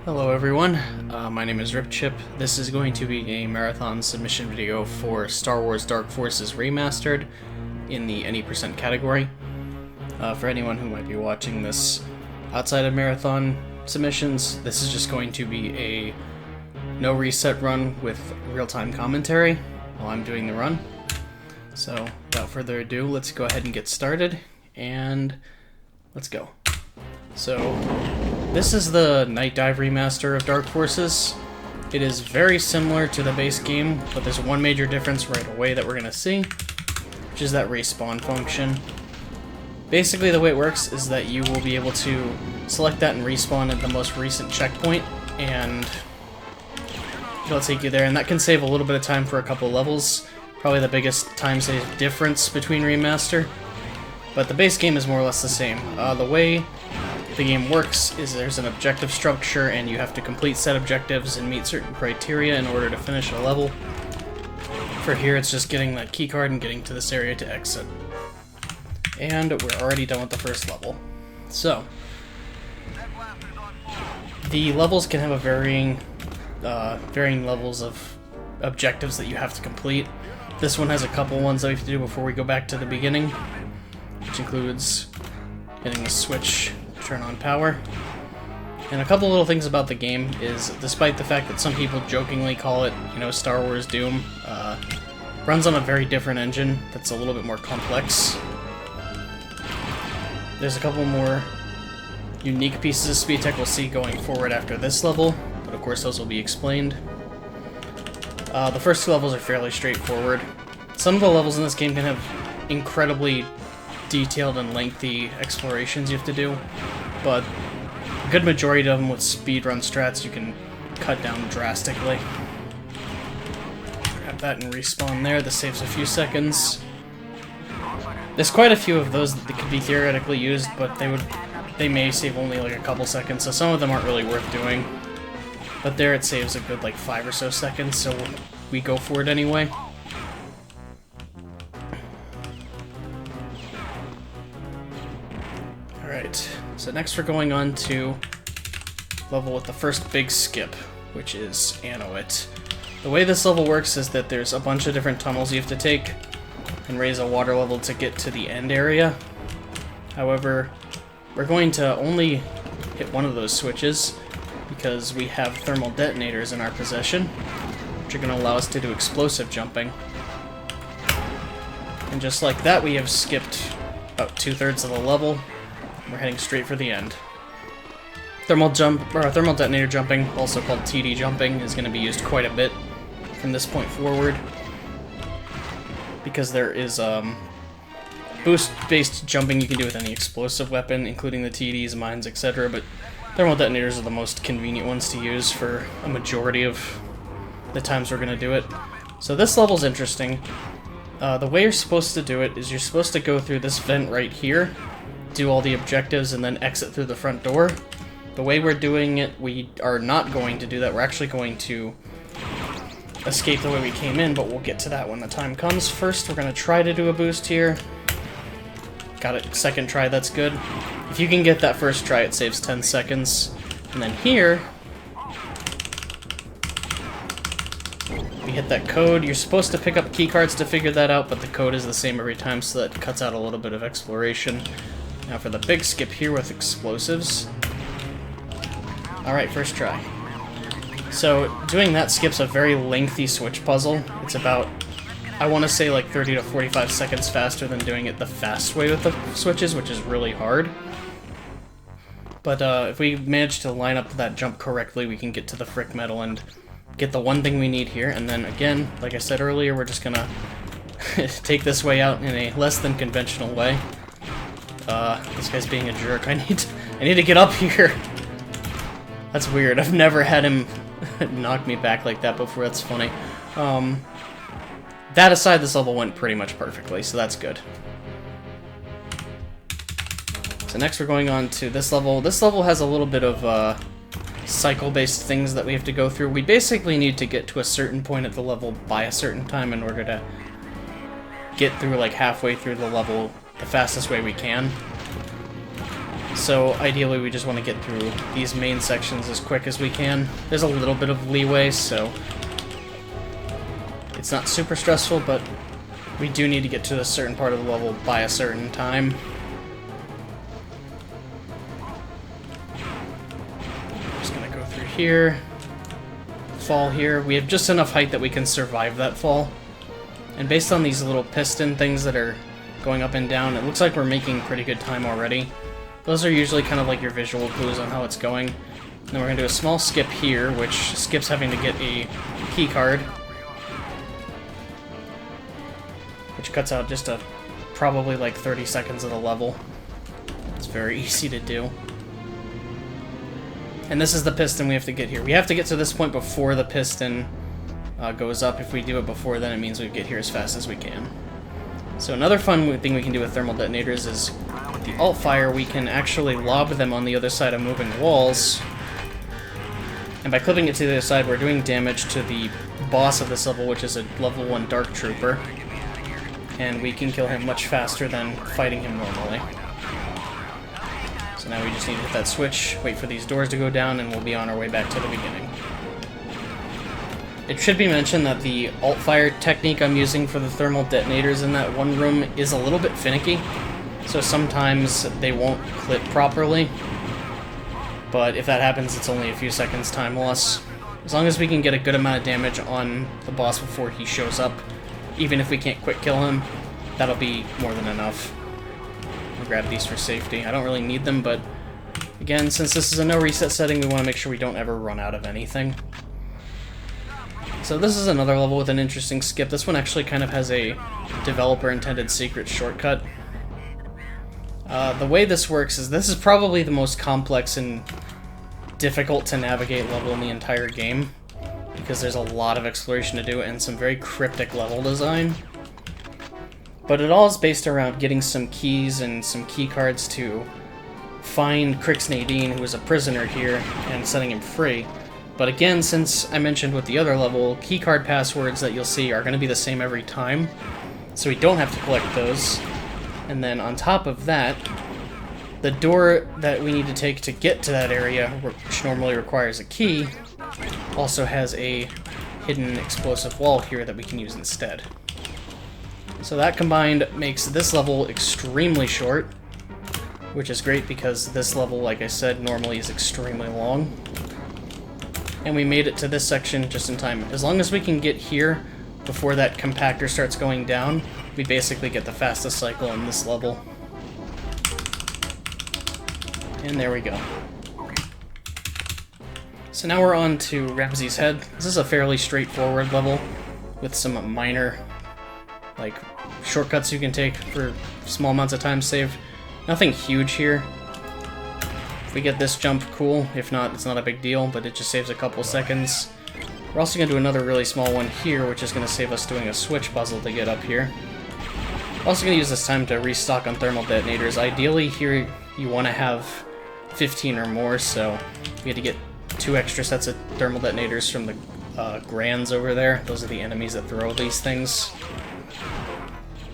Hello everyone, my name is Ripchip. This is going to be a marathon submission video for Star Wars Dark Forces Remastered in the any percent category. For anyone who might be watching this outside of marathon submissions, this is just going to be a no reset run with real-time commentary while I'm doing the run. So without further ado, let's go ahead and get started, and let's go. So this is the Night Dive remaster of Dark Forces. It is very similar to the base game, but there's one major difference right away that we're going to see, which is that respawn function. Basically the way it works is that you will be able to select that and respawn at the most recent checkpoint, and it'll take you there, and that can save a little bit of time for a couple levels. Probably the biggest time save difference between remaster, but the base game is more or less the same. The way the game works is there's an objective structure, and you have to complete set objectives and meet certain criteria in order to finish a level. For here, it's just getting that keycard and getting to this area to exit. And we're already done with the first level. So, the levels can have a varying levels of objectives that you have to complete. This one has a couple ones that we have to do before we go back to the beginning, which includes hitting the switch, turn on power. And a couple little things about the game is, despite the fact that some people jokingly call it, Star Wars Doom, runs on a very different engine that's a little bit more complex. There's a couple more unique pieces of speed tech we'll see going forward after this level, but of course those will be explained. The first two levels are fairly straightforward. Some of the levels in this game can have incredibly detailed and lengthy explorations you have to do, but a good majority of them with speedrun strats you can cut down drastically. Grab that and respawn there. This saves a few seconds. There's quite a few of those that could be theoretically used, but they may save only like a couple seconds, so some of them aren't really worth doing. But there it saves a good like 5 or so seconds, so we go for it anyway. Alright, so next we're going on to level with the first big skip, which is Anowit. The way this level works is that there's a bunch of different tunnels you have to take and raise a water level to get to the end area. However, we're going to only hit one of those switches because we have thermal detonators in our possession, which are going to allow us to do explosive jumping. And just like that, we have skipped about 2/3 of the level. We're heading straight for the end. Thermal detonator jumping, also called TD jumping, is going to be used quite a bit from this point forward, because there is boost-based jumping you can do with any explosive weapon, including the TDs, mines, etc., but thermal detonators are the most convenient ones to use for a majority of the times we're going to do it. So this level's interesting. The way you're supposed to do it is you're supposed to go through this vent right here, do all the objectives, and then exit through the front door. The way we're doing it, we are not going to do that. We're actually going to escape the way we came in, but we'll get to that when the time comes. First, we're going to try to do a boost here. Got it, second try, that's good. If you can get that first try, it saves 10 seconds. And then here, we hit that code. You're supposed to pick up keycards to figure that out, but the code is the same every time, so that cuts out a little bit of exploration. Now for the big skip here with explosives. Alright, first try. So, doing that skip's a very lengthy switch puzzle. It's about, I want to say, like 30 to 45 seconds faster than doing it the fast way with the switches, which is really hard. But if we manage to line up that jump correctly, we can get to the frick metal and get the one thing we need here. And then again, like I said earlier, we're just gonna take this way out in a less than conventional way. This guy's being a jerk. I need to get up here. That's weird. I've never had him knock me back like that before. That's funny. That aside, this level went pretty much perfectly, so that's good. So next we're going on to this level. This level has a little bit of cycle-based things that we have to go through. We basically need to get to a certain point at the level by a certain time in order to get through like halfway through the level the fastest way we can. So ideally we just want to get through these main sections as quick as we can. There's a little bit of leeway, so it's not super stressful, but we do need to get to a certain part of the level by a certain time. Just gonna go through here, fall here. We have just enough height that we can survive that fall. And based on these little piston things that are going up and down, it looks like we're making pretty good time already. Those are usually kind of like your visual clues on how it's going. And then we're going to do a small skip here, which skips having to get a key card, which cuts out just probably like 30 seconds of the level. It's very easy to do. And this is the piston we have to get here. We have to get to this point before the piston goes up. If we do it before then, it means we get here as fast as we can. So another fun thing we can do with thermal detonators is with the alt fire, we can actually lob them on the other side of moving walls. And by clipping it to the other side, we're doing damage to the boss of this level, which is a level 1 Dark Trooper. And we can kill him much faster than fighting him normally. So now we just need to hit that switch, wait for these doors to go down, and we'll be on our way back to the beginning. It should be mentioned that the alt-fire technique I'm using for the thermal detonators in that one room is a little bit finicky, so sometimes they won't clip properly, but if that happens, it's only a few seconds time loss. As long as we can get a good amount of damage on the boss before he shows up, even if we can't quick kill him, that'll be more than enough. I'll grab these for safety. I don't really need them, but again, since this is a no reset setting, we want to make sure we don't ever run out of anything. So this is another level with an interesting skip. This one actually kind of has a developer-intended secret shortcut. The way this works is this is probably the most complex and difficult to navigate level in the entire game, because there's a lot of exploration to do and some very cryptic level design. But it all is based around getting some keys and some key cards to find Crix Nadine, who is a prisoner here, and setting him free. But again, since I mentioned with the other level, keycard passwords that you'll see are going to be the same every time, so we don't have to collect those. And then on top of that, the door that we need to take to get to that area, which normally requires a key, also has a hidden explosive wall here that we can use instead. So that combined makes this level extremely short, which is great because this level, like I said, normally is extremely long. And we made it to this section just in time. As long as we can get here before that compactor starts going down, we basically get the fastest cycle in this level. And there we go. So now we're on to Ramsey's Head. This is a fairly straightforward level with some minor like shortcuts you can take for small amounts of time saved. Nothing huge here. If we get this jump, cool. If not, it's not a big deal, but it just saves a couple seconds. We're also going to do another really small one here, which is going to save us doing a switch puzzle to get up here. We're also going to use this time to restock on thermal detonators. Ideally, here you want to have 15 or more, so we had to get 2 extra sets of thermal detonators from the Grands over there. Those are the enemies that throw these things.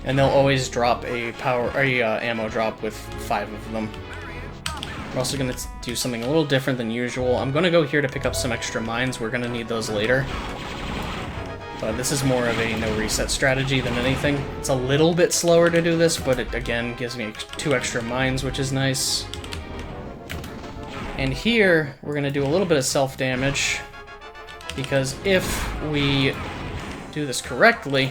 And they'll always drop a ammo drop with 5 of them. We're also going to do something a little different than usual. I'm going to go here to pick up some extra mines. We're going to need those later. But this is more of a no reset strategy than anything. It's a little bit slower to do this, but it again gives me 2 extra mines, which is nice. And here, we're going to do a little bit of self-damage, because if we do this correctly,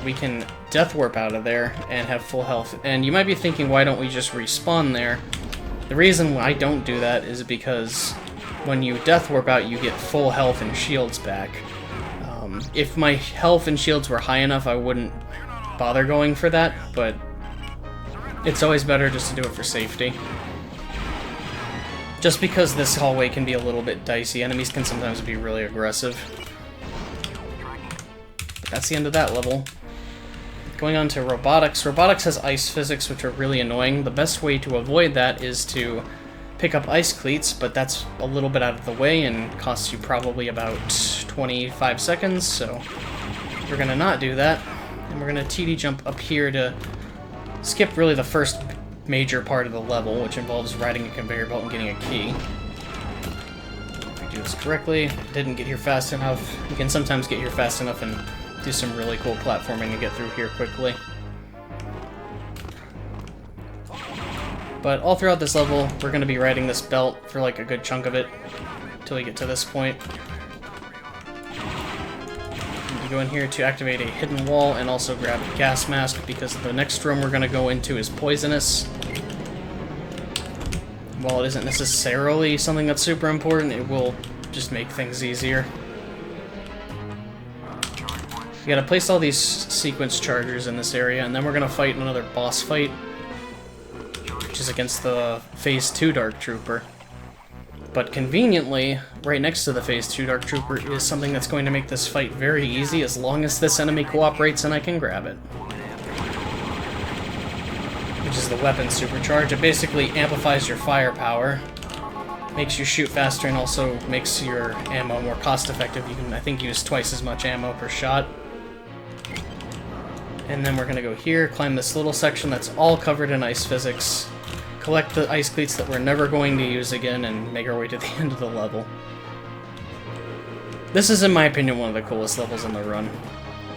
we can death warp out of there and have full health. And you might be thinking, why don't we just respawn there? The reason why I don't do that is because when you death warp out, you get full health and shields back. If my health and shields were high enough, I wouldn't bother going for that, but it's always better just to do it for safety. Just because this hallway can be a little bit dicey, enemies can sometimes be really aggressive. But that's the end of that level. Going on to robotics. Robotics has ice physics, which are really annoying. The best way to avoid that is to pick up ice cleats, but that's a little bit out of the way and costs you probably about 25 seconds, so we're going to not do that. And we're going to TD jump up here to skip really the first major part of the level, which involves riding a conveyor belt and getting a key. If we do this correctly, didn't get here fast enough. You can sometimes get here fast enough and do some really cool platforming to get through here quickly. But all throughout this level, we're going to be riding this belt for like a good chunk of it until we get to this point. You go in here to activate a hidden wall and also grab a gas mask because the next room we're going to go into is poisonous. While it isn't necessarily something that's super important, it will just make things easier. You gotta place all these sequence chargers in this area, and then we're gonna fight another boss fight, which is against the Phase 2 Dark Trooper. But conveniently, right next to the Phase 2 Dark Trooper is something that's going to make this fight very easy as long as this enemy cooperates and I can grab it. Which is the weapon supercharge. It basically amplifies your firepower, makes you shoot faster, and also makes your ammo more cost-effective. You can, I think, use twice as much ammo per shot. And then we're gonna go here, climb this little section that's all covered in ice physics, collect the ice cleats that we're never going to use again, and make our way to the end of the level. This is, in my opinion, one of the coolest levels in the run.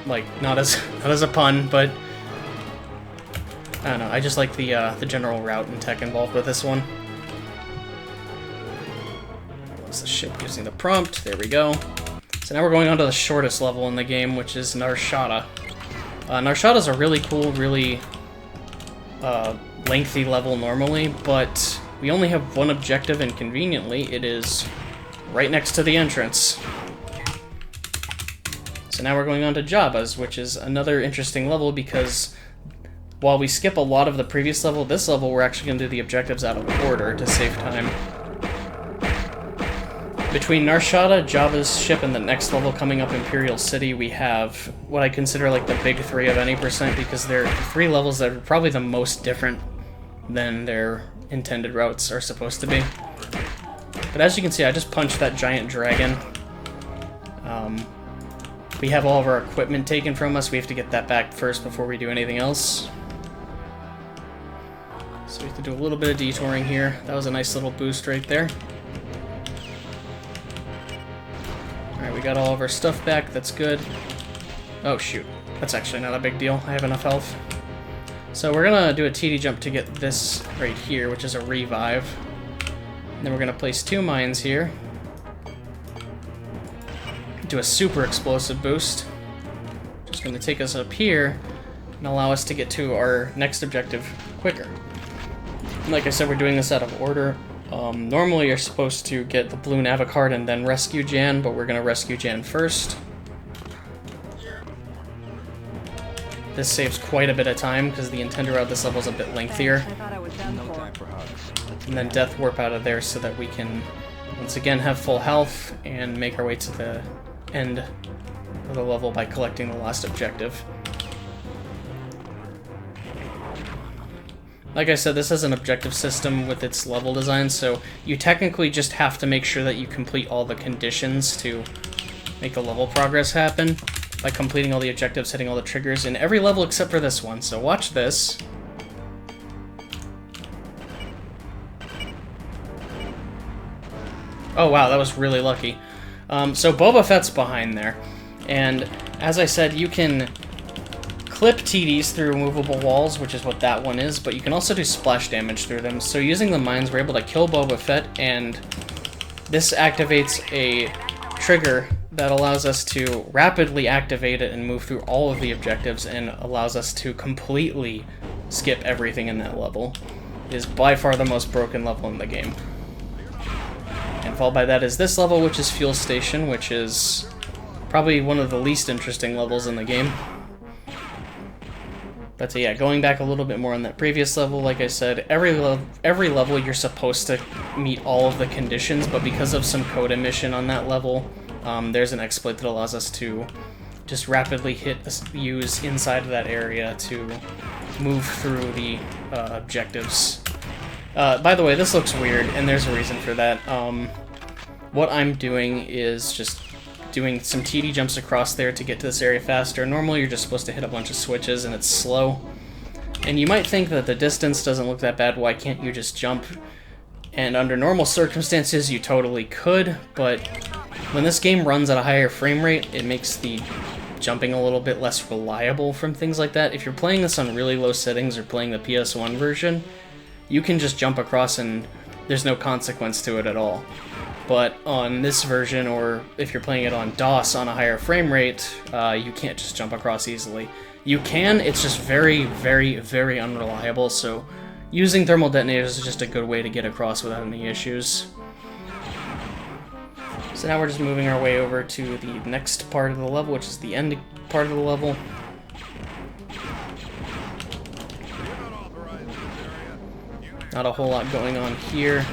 Like, not as a pun, but I don't know. I just like the general route and tech involved with this one. What's the ship using the prompt? There we go. So now we're going on to the shortest level in the game, which is Narshada. Narshada's a really cool, really lengthy level normally, but we only have one objective, and conveniently it is right next to the entrance. So now we're going on to Jabba's, which is another interesting level because while we skip a lot of the previous level, this level we're actually going to do the objectives out of order to save time. Between Narshada, Jabba's ship, and the next level coming up, Imperial City, we have what I consider like the big three of any percent because they're three levels that are probably the most different than their intended routes are supposed to be. But as you can see, I just punched that giant dragon. We have all of our equipment taken from us. We have to get that back first before we do anything else. So we have to do a little bit of detouring here. That was a nice little boost right there. Alright, we got all of our stuff back. That's good. Oh, shoot. That's actually not a big deal. I have enough health. So we're gonna do a TD jump to get this right here, which is a revive. And then we're gonna place 2 mines here. Do a super explosive boost. Just gonna take us up here and allow us to get to our next objective quicker. And like I said, we're doing this out of order. Normally you're supposed to get the blue Navicard and then rescue Jan, but we're gonna rescue Jan first. This saves quite a bit of time because the intended route this level is a bit lengthier. And then death warp out of there so that we can once again have full health and make our way to the end of the level by collecting the last objective. Like I said, this has an objective system with its level design, so you technically just have to make sure that you complete all the conditions to make the level progress happen by completing all the objectives, hitting all the triggers in every level except for this one. So watch this. Oh wow, that was really lucky. So Boba Fett's behind there, and as I said, you can clip TDs through movable walls, which is what that one is, but you can also do splash damage through them. So using the mines, we're able to kill Boba Fett, and this activates a trigger that allows us to rapidly activate it and move through all of the objectives and allows us to completely skip everything in that level. It is by far the most broken level in the game. And followed by that is this level, which is Fuel Station, which is probably one of the least interesting levels in the game. But yeah, going back a little bit more on that previous level, like I said, every level you're supposed to meet all of the conditions, but because of some code omission on that level, there's an exploit that allows us to just rapidly use inside of that area to move through the objectives. By the way, this looks weird, and there's a reason for that. What I'm doing is just doing some TD jumps across there to get to this area faster. Normally you're just supposed to hit a bunch of switches and it's slow. And you might think that the distance doesn't look that bad, why can't you just jump? And under normal circumstances, you totally could, but when this game runs at a higher frame rate, it makes the jumping a little bit less reliable from things like that. If you're playing this on really low settings or playing the PS1 version, you can just jump across and there's no consequence to it at all. But on this version, or if you're playing it on DOS on a higher frame rate, you can't just jump across easily. You can, it's just very, very, very unreliable, so using thermal detonators is just a good way to get across without any issues. So now we're just moving our way over to the next part of the level, which is the end part of the level. Not a whole lot going on here.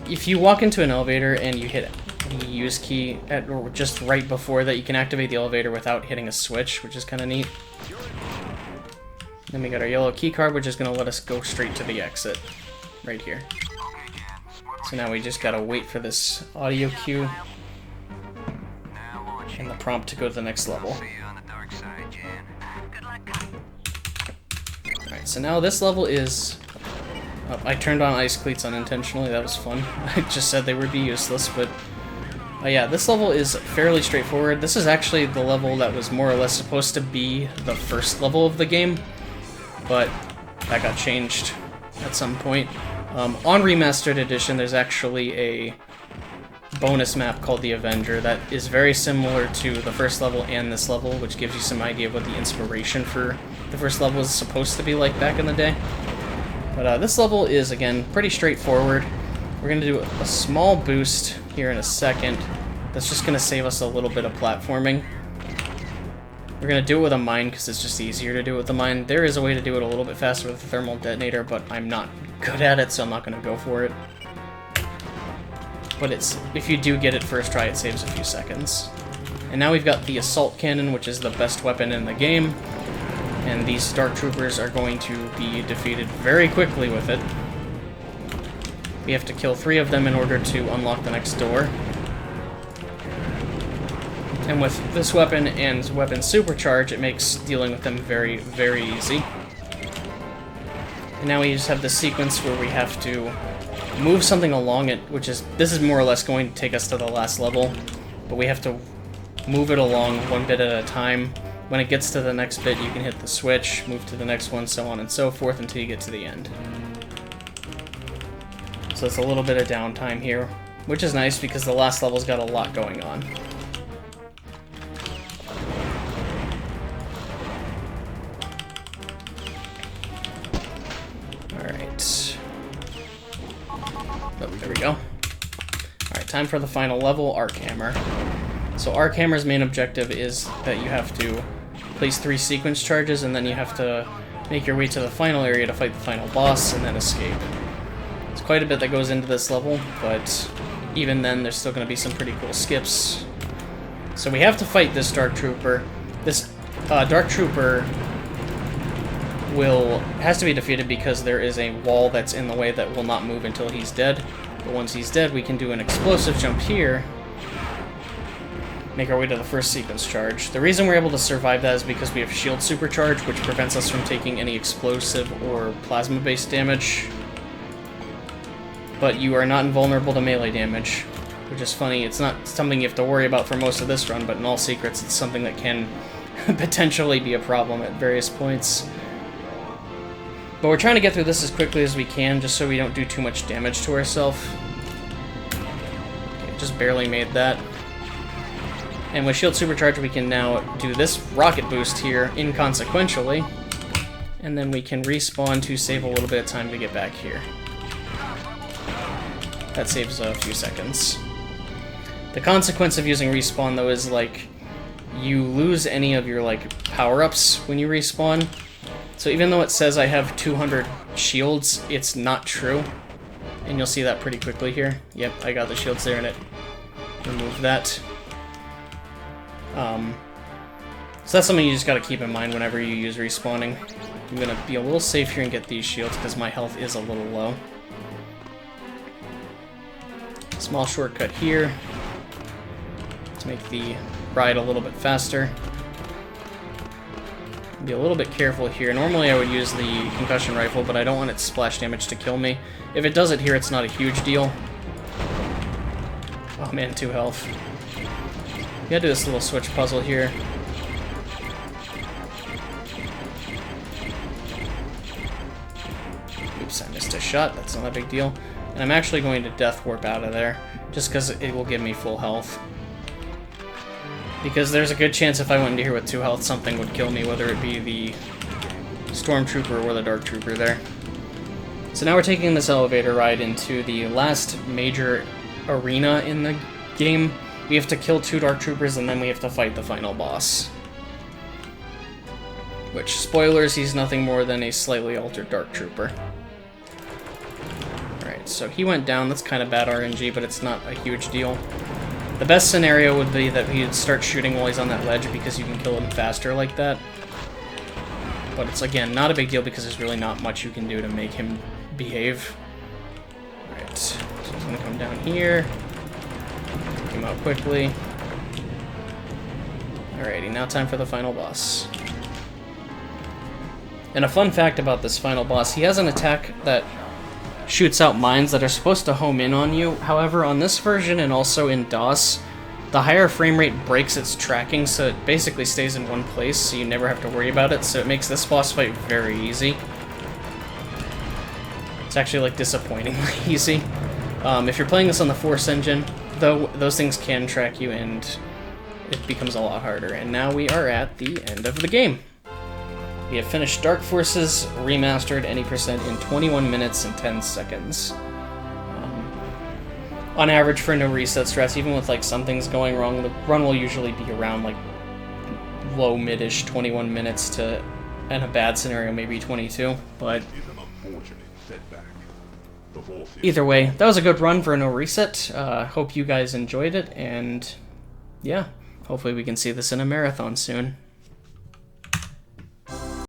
If you walk into an elevator and you hit the use key or just right before that, you can activate the elevator without hitting a switch, which is kind of neat. Then we got our yellow key card, which is going to let us go straight to the exit right here. So now we just gotta wait for this audio cue and the prompt to go to the next level. Alright, so now this level is... Oh, I turned on ice cleats unintentionally, that was fun. I just said they would be useless, but... yeah, this level is fairly straightforward. This is actually the level that was more or less supposed to be the first level of the game, but that got changed at some point. On Remastered Edition, there's actually a bonus map called the Avenger that is very similar to the first level and this level, which gives you some idea of what the inspiration for the first level is supposed to be like back in the day. But this level is, again, pretty straightforward. We're going to do a small boost here in a second. That's just going to save us a little bit of platforming. We're going to do it with a mine because it's just easier to do it with the mine. There is a way to do it a little bit faster with the thermal detonator, but I'm not good at it, so I'm not going to go for it. But if you do get it first try, it saves a few seconds. And now we've got the assault cannon, which is the best weapon in the game. And these Dark Troopers are going to be defeated very quickly with it. We have to kill 3 of them in order to unlock the next door. And with this weapon and weapon supercharge, it makes dealing with them very, very easy. And now we just have this sequence where we have to move something along it, this is more or less going to take us to the last level, but we have to move it along one bit at a time. When it gets to the next bit, you can hit the switch, move to the next one, so on and so forth until you get to the end. So it's a little bit of downtime here, which is nice because the last level's got a lot going on. There we go. Alright, time for the final level, Arc Hammer. So Arc Hammer's main objective is that you have to place 3 sequence charges, and then you have to make your way to the final area to fight the final boss, and then escape. It's quite a bit that goes into this level, but even then there's still going to be some pretty cool skips. So we have to fight this Dark Trooper. This Dark Trooper has to be defeated because there is a wall that's in the way that will not move until he's dead. But once he's dead, we can do an explosive jump here, make our way to the first sequence charge. The reason we're able to survive that is because we have shield supercharge, which prevents us from taking any explosive or plasma-based damage. But you are not invulnerable to melee damage, which is funny. It's not something you have to worry about for most of this run, but in all secrets, it's something that can potentially be a problem at various points. But we're trying to get through this as quickly as we can, just so we don't do too much damage to ourselves. Okay, just barely made that. And with Shield Supercharge, we can now do this rocket boost here inconsequentially, and then we can respawn to save a little bit of time to get back here. That saves a few seconds. The consequence of using respawn, though, is, like, you lose any of your, like, power-ups when you respawn. So even though it says I have 200 shields, it's not true. And you'll see that pretty quickly here. Yep, I got the shields there, and it removed that. So that's something you just gotta keep in mind whenever you use respawning. I'm gonna be a little safe here and get these shields because my health is a little low. Small shortcut here to make the ride a little bit faster. Be a little bit careful here. Normally I would use the concussion rifle, but I don't want its splash damage to kill me. If it does it here, it's not a huge deal. Oh man, 2 health. You gotta do this little switch puzzle here. Oops, I missed a shot. That's not a big deal. And I'm actually going to Death Warp out of there, just because it will give me full health. Because there's a good chance if I went into here with 2 health, something would kill me, whether it be the Stormtrooper or the Dark Trooper there. So now we're taking this elevator ride into the last major arena in the game. We have to kill 2 Dark Troopers, and then we have to fight the final boss. Which, spoilers, he's nothing more than a slightly altered Dark Trooper. Alright, so he went down. That's kind of bad RNG, but it's not a huge deal. The best scenario would be that he'd start shooting while he's on that ledge, because you can kill him faster like that. But it's, again, not a big deal because there's really not much you can do to make him behave. Alright, so he's going to come down here. Take him out quickly. Alrighty, now time for the final boss. And a fun fact about this final boss, he has an attack that shoots out mines that are supposed to home in on you. However, on this version and also in DOS, the higher frame rate breaks its tracking, so it basically stays in one place, so you never have to worry about it, so it makes this boss fight very easy. It's actually, like, disappointingly easy. If you're playing this on the Force engine, though, those things can track you, and it becomes a lot harder. And now we are at the end of the game. We have finished Dark Forces Remastered any percent in 21 minutes and 10 seconds. On average for no reset stress, even with like some things going wrong, the run will usually be around like low mid-ish 21 minutes to, in a bad scenario, maybe 22. But either way, that was a good run for a no reset. Hope you guys enjoyed it, and yeah, hopefully we can see this in a marathon soon.